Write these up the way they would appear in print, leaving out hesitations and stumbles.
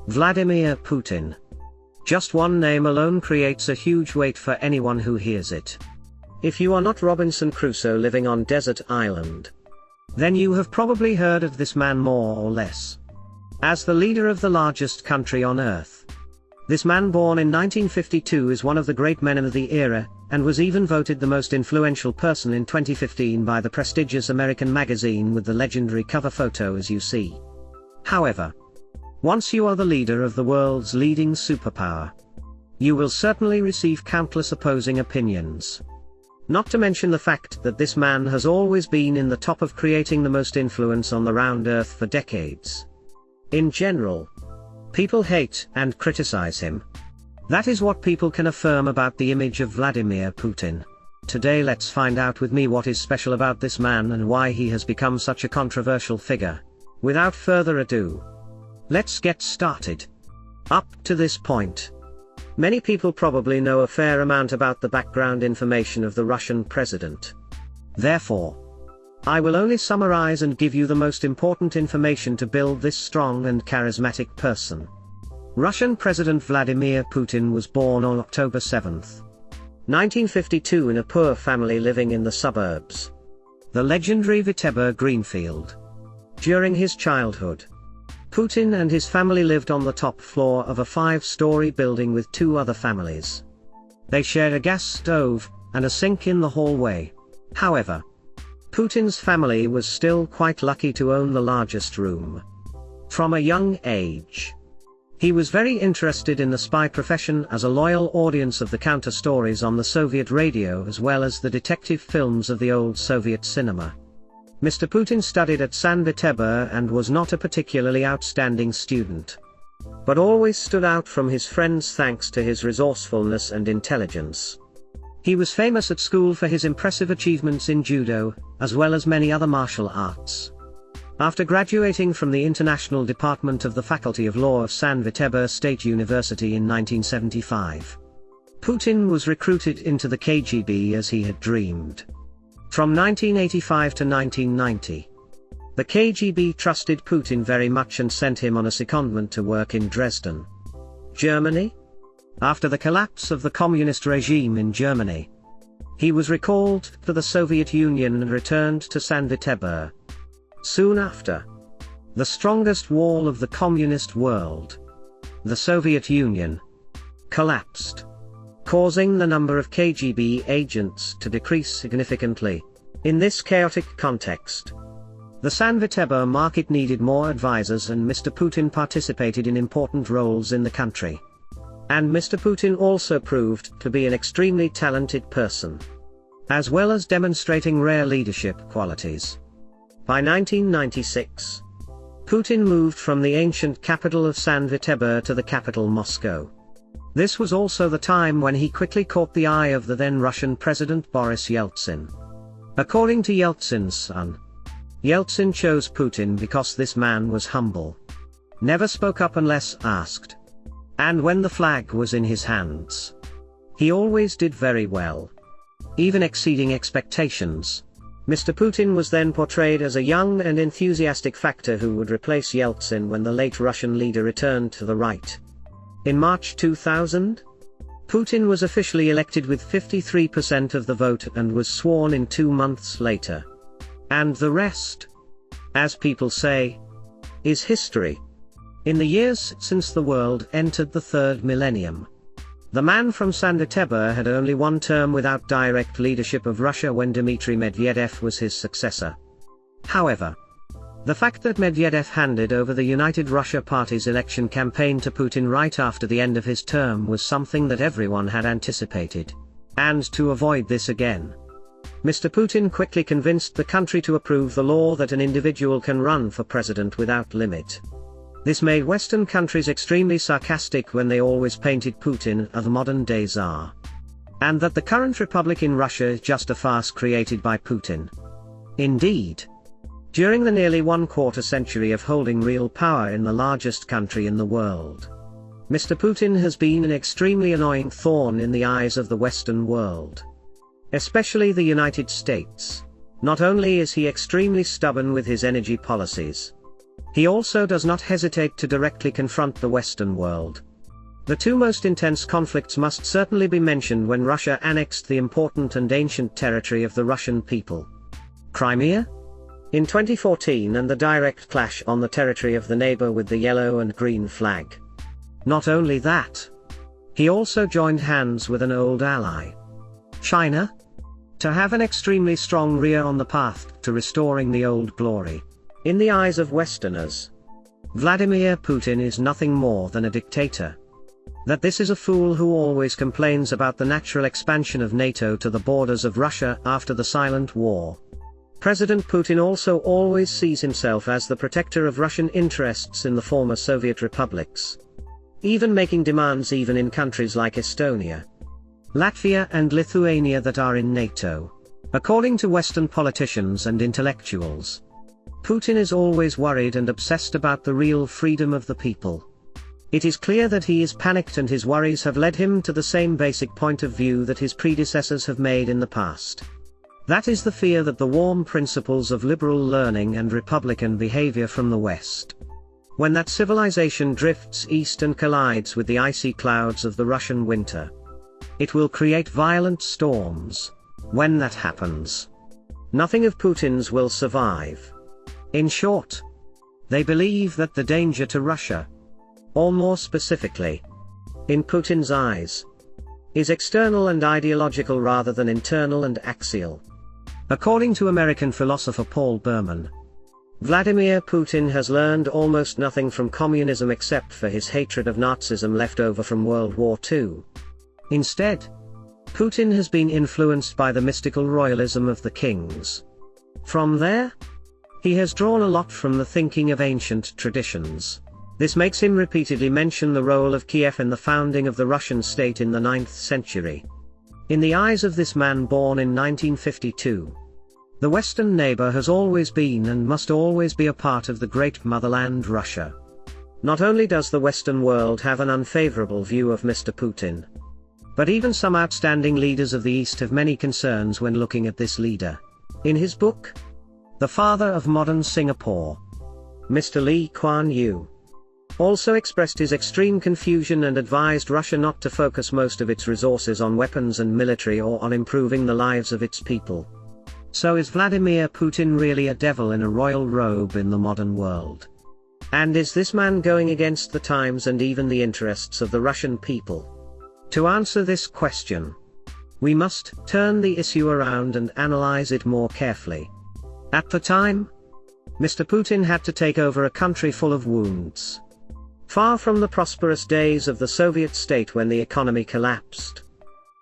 Vladimir Putin. Just one name alone creates a huge weight for anyone who hears it. If you are not Robinson Crusoe living on desert island, then you have probably heard of this man more or less. As the leader of the largest country on earth, this man born in 1952 is one of the great men of the era, and was even voted the most influential person in 2015 by the prestigious American magazine with the legendary cover photo as you see. However, once you are the leader of the world's leading superpower, you will certainly receive countless opposing opinions. Not to mention the fact that this man has always been in the top of creating the most influence on the round earth for decades. In general, people hate and criticize him. That is what people can affirm about the image of Vladimir Putin. Today let's find out with me what is special about this man and why he has become such a controversial figure. Without further ado, let's get started. Up to this point, many people probably know a fair amount about the background information of the Russian president. Therefore, I will only summarize and give you the most important information to build this strong and charismatic person. Russian President Vladimir Putin was born on October 7, 1952 in a poor family living in the suburbs, the legendary Vladimir Greenfield. During his childhood, Putin and his family lived on the top floor of a 5-story building with 2 other families. They shared a gas stove and a sink in the hallway. However, Putin's family was still quite lucky to own the largest room. From a young age, he was very interested in the spy profession as a loyal audience of the counter stories on the Soviet radio as well as the detective films of the old Soviet cinema. Mr. Putin studied at St. Petersburg and was not a particularly outstanding student, but always stood out from his friends thanks to his resourcefulness and intelligence. He was famous at school for his impressive achievements in judo, as well as many other martial arts. After graduating from the International Department of the Faculty of Law of St. Petersburg State University in 1975, Putin was recruited into the KGB as he had dreamed. From 1985 to 1990, the KGB trusted Putin very much and sent him on a secondment to work in Dresden, Germany. After the collapse of the communist regime in Germany, he was recalled to the Soviet Union and returned to St. Petersburg. Soon after, the strongest wall of the communist world, the Soviet Union, collapsed, causing the number of KGB agents to decrease significantly. In this chaotic context, the St. Petersburg market needed more advisors and Mr. Putin participated in important roles in the country. And Mr. Putin also proved to be an extremely talented person, as well as demonstrating rare leadership qualities. By 1996, Putin moved from the ancient capital of St. Petersburg to the capital Moscow. This was also the time when he quickly caught the eye of the then Russian President Boris Yeltsin. According to Yeltsin's son, Yeltsin chose Putin because this man was humble, never spoke up unless asked, and when the flag was in his hands, he always did very well, even exceeding expectations. Mr. Putin was then portrayed as a young and enthusiastic factor who would replace Yeltsin when the late Russian leader returned to the right. In March 2000, Putin was officially elected with 53% of the vote and was sworn in 2 months later. And the rest, as people say, is history. In the years since the world entered the 3rd millennium, the man from St. Petersburg had only 1 term without direct leadership of Russia when Dmitry Medvedev was his successor. However, the fact that Medvedev handed over the United Russia Party's election campaign to Putin right after the end of his term was something that everyone had anticipated. And to avoid this again, Mr. Putin quickly convinced the country to approve the law that an individual can run for president without limit. This made Western countries extremely sarcastic when they always painted Putin as the modern-day Tsar, and that the current republic in Russia is just a farce created by Putin. Indeed, during the nearly 1/4 century of holding real power in the largest country in the world, Mr. Putin has been an extremely annoying thorn in the eyes of the Western world. Especially the United States. Not only is he extremely stubborn with his energy policies, he also does not hesitate to directly confront the Western world. The two most intense conflicts must certainly be mentioned when Russia annexed the important and ancient territory of the Russian people, Crimea, in 2014, and the direct clash on the territory of the neighbor with the yellow and green flag. Not only that, he also joined hands with an old ally, China, to have an extremely strong rear on the path to restoring the old glory. In the eyes of Westerners, Vladimir Putin is nothing more than a dictator. That this is a fool who always complains about the natural expansion of NATO to the borders of Russia after the silent war. President Putin also always sees himself as the protector of Russian interests in the former Soviet republics, even making demands even in countries like Estonia, Latvia and Lithuania that are in NATO. According to Western politicians and intellectuals, Putin is always worried and obsessed about the real freedom of the people. It is clear that he is panicked, and his worries have led him to the same basic point of view that his predecessors have made in the past. That is the fear that the warm principles of liberal learning and republican behavior from the West, when that civilization drifts east and collides with the icy clouds of the Russian winter, it will create violent storms. When that happens, nothing of Putin's will survive. In short, they believe that the danger to Russia, or more specifically, in Putin's eyes, is external and ideological rather than internal and axial. According to American philosopher Paul Berman, Vladimir Putin has learned almost nothing from communism except for his hatred of Nazism left over from World War II. Instead, Putin has been influenced by the mystical royalism of the kings. From there, he has drawn a lot from the thinking of ancient traditions. This makes him repeatedly mention the role of Kiev in the founding of the Russian state in the 9th century. In the eyes of this man born in 1952, the Western neighbor has always been and must always be a part of the great motherland Russia. Not only does the Western world have an unfavorable view of Mr. Putin, but even some outstanding leaders of the East have many concerns when looking at this leader. In his book, The Father of Modern Singapore, Mr. Lee Kuan Yew also expressed his extreme confusion and advised Russia not to focus most of its resources on weapons and military or on improving the lives of its people. So is Vladimir Putin really a devil in a royal robe in the modern world? And is this man going against the times and even the interests of the Russian people? To answer this question, we must turn the issue around and analyze it more carefully. At the time, Mr. Putin had to take over a country full of wounds. Far from the prosperous days of the Soviet state when the economy collapsed,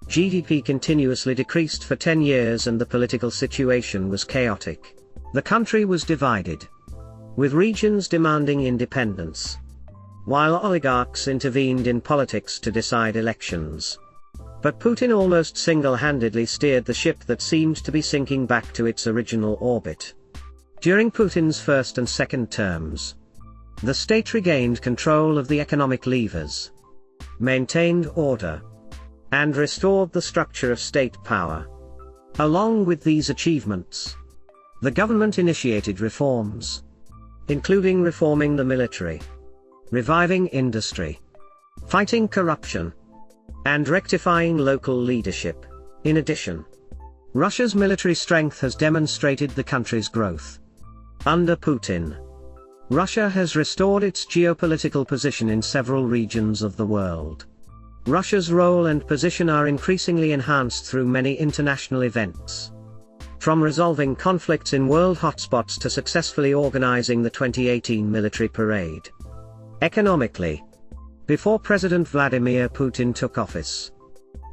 GDP continuously decreased for 10 years and the political situation was chaotic. The country was divided, with regions demanding independence, while oligarchs intervened in politics to decide elections. But Putin almost single-handedly steered the ship that seemed to be sinking back to its original orbit. During Putin's first and second terms, the state regained control of the economic levers, maintained order, and restored the structure of state power. Along with these achievements, the government initiated reforms, including reforming the military, reviving industry, fighting corruption, and rectifying local leadership. In addition, Russia's military strength has demonstrated the country's growth. Under Putin, Russia has restored its geopolitical position in several regions of the world. Russia's role and position are increasingly enhanced through many international events, from resolving conflicts in world hotspots to successfully organizing the 2018 military parade. Economically, before President Vladimir Putin took office,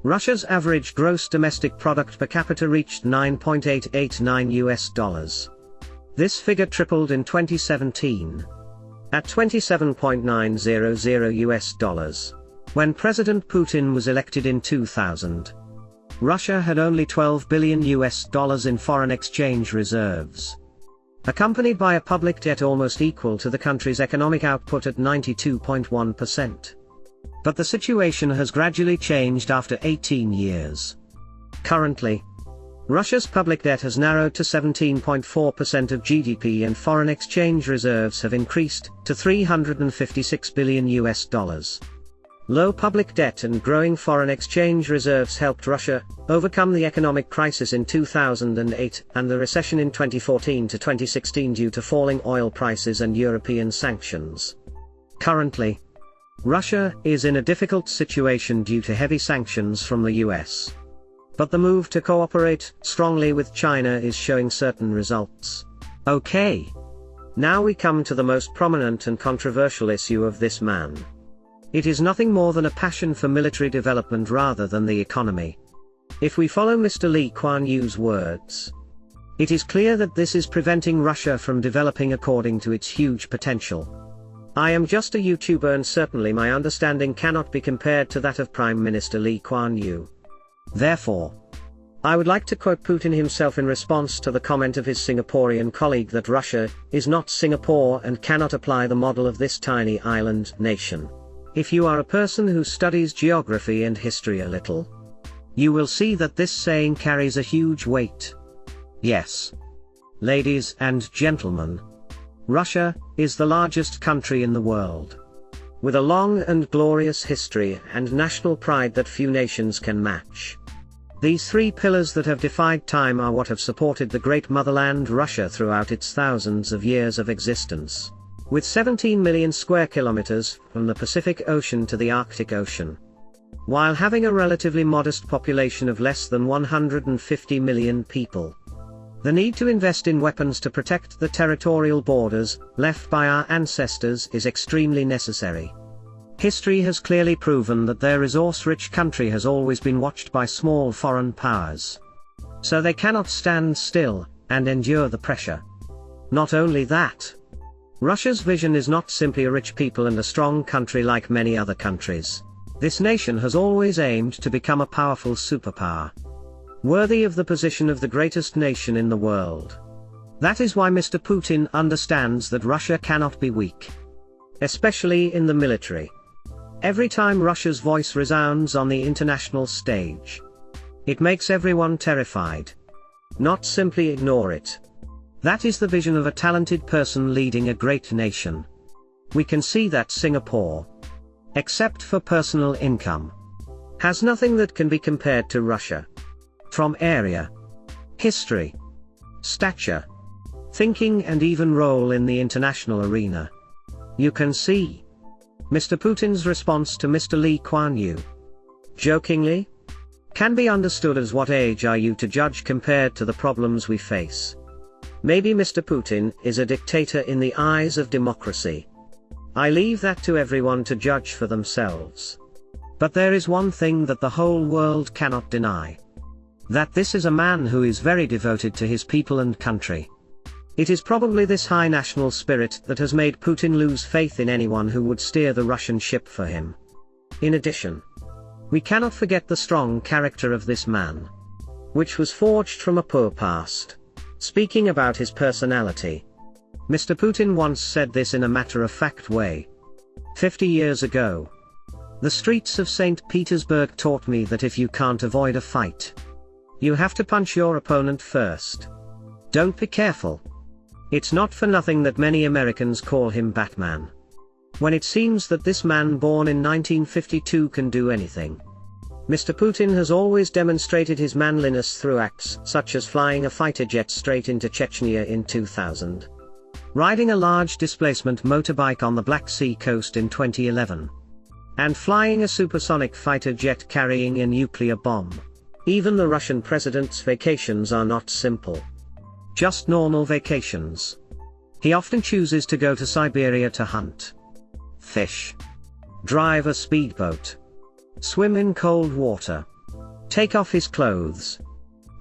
Russia's average gross domestic product per capita reached $9.889. This figure tripled in 2017, at $27.900. When President Putin was elected in 2000, Russia had only $12 billion in foreign exchange reserves, accompanied by a public debt almost equal to the country's economic output at 92.1%. But the situation has gradually changed after 18 years. Currently, Russia's public debt has narrowed to 17.4% of GDP and foreign exchange reserves have increased to $356 billion. Low public debt and growing foreign exchange reserves helped Russia overcome the economic crisis in 2008 and the recession in 2014 to 2016 due to falling oil prices and European sanctions. Currently, Russia is in a difficult situation due to heavy sanctions from the US. But the move to cooperate strongly with China is showing certain results. Okay. Now we come to the most prominent and controversial issue of this man. It is nothing more than a passion for military development rather than the economy. If we follow Mr. Lee Kuan Yew's words, it is clear that this is preventing Russia from developing according to its huge potential. I am just a YouTuber and certainly my understanding cannot be compared to that of Prime Minister Lee Kuan Yew. Therefore, I would like to quote Putin himself in response to the comment of his Singaporean colleague that Russia is not Singapore and cannot apply the model of this tiny island nation. If you are a person who studies geography and history a little, you will see that this saying carries a huge weight. Yes. Ladies and gentlemen, Russia is the largest country in the world, with a long and glorious history and national pride that few nations can match. These three pillars that have defied time are what have supported the great motherland Russia throughout its thousands of years of existence. With 17 million square kilometers from the Pacific Ocean to the Arctic Ocean, while having a relatively modest population of less than 150 million people. The need to invest in weapons to protect the territorial borders left by our ancestors is extremely necessary. History has clearly proven that their resource-rich country has always been watched by small foreign powers. So they cannot stand still and endure the pressure. Not only that, Russia's vision is not simply a rich people and a strong country like many other countries. This nation has always aimed to become a powerful superpower, worthy of the position of the greatest nation in the world. That is why Mr. Putin understands that Russia cannot be weak, especially in the military. Every time Russia's voice resounds on the international stage, it makes everyone terrified. Not simply ignore it. That is the vision of a talented person leading a great nation. We can see that Singapore, except for personal income, has nothing that can be compared to Russia. From area, history, stature, thinking and even role in the international arena. You can see Mr. Putin's response to Mr. Lee Kuan Yew, jokingly, can be understood as what age are you to judge compared to the problems we face. Maybe Mr. Putin is a dictator in the eyes of democracy. I leave that to everyone to judge for themselves. But there is one thing that the whole world cannot deny. That this is a man who is very devoted to his people and country. It is probably this high national spirit that has made Putin lose faith in anyone who would steer the Russian ship for him. In addition, we cannot forget the strong character of this man, which was forged from a poor past. Speaking about his personality, Mr. Putin once said this in a matter-of-fact way. 50 years ago, the streets of St. Petersburg taught me that if you can't avoid a fight, you have to punch your opponent first. Don't be careful. It's not for nothing that many Americans call him Batman, when it seems that this man born in 1952 can do anything. Mr. Putin has always demonstrated his manliness through acts such as flying a fighter jet straight into Chechnya in 2000, riding a large displacement motorbike on the Black Sea coast in 2011, and flying a supersonic fighter jet carrying a nuclear bomb. Even the Russian president's vacations are not simple, just normal vacations. He often chooses to go to Siberia to hunt, fish, drive a speedboat, swim in cold water, take off his clothes,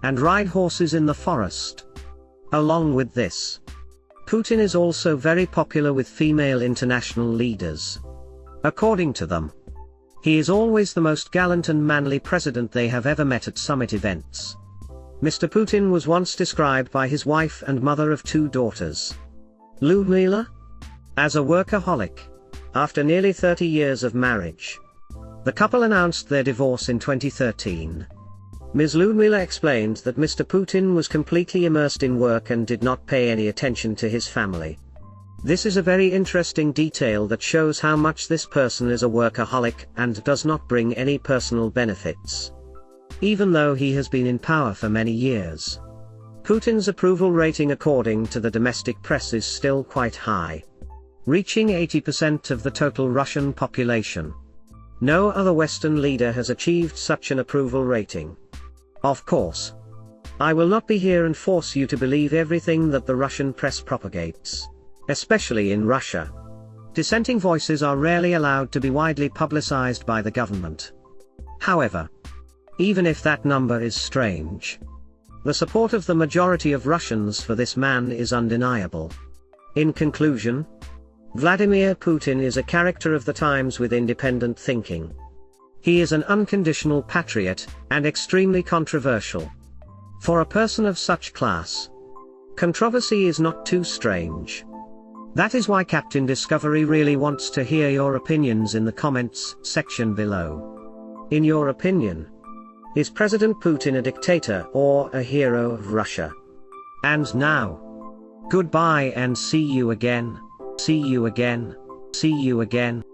and ride horses in the forest. Along with this, Putin is also very popular with female international leaders. According to them, he is always the most gallant and manly president they have ever met at summit events. Mr. Putin was once described by his wife and mother of two daughters, Lyudmila, as a workaholic. After nearly 30 years of marriage, The couple announced their divorce in 2013. Ms. Ludmila explained that Mr. Putin was completely immersed in work and did not pay any attention to his family. This is a very interesting detail that shows how much this person is a workaholic and does not bring any personal benefits. Even though he has been in power for many years. Putin's approval rating according to the domestic press is still quite high, reaching 80% of the total Russian population. No other Western leader has achieved such an approval rating. Of course, I will not be here and force you to believe everything that the Russian press propagates, especially in Russia. Dissenting voices are rarely allowed to be widely publicized by the government. However, even if that number is strange, the support of the majority of Russians for this man is undeniable. In conclusion, Vladimir Putin is a character of the times with independent thinking. He is an unconditional patriot, and extremely controversial. For a person of such class, controversy is not too strange. That is why Captain Discovery really wants to hear your opinions in the comments section below. In your opinion, is President Putin a dictator or a hero of Russia? And now, goodbye and see you again. See you again. See you again.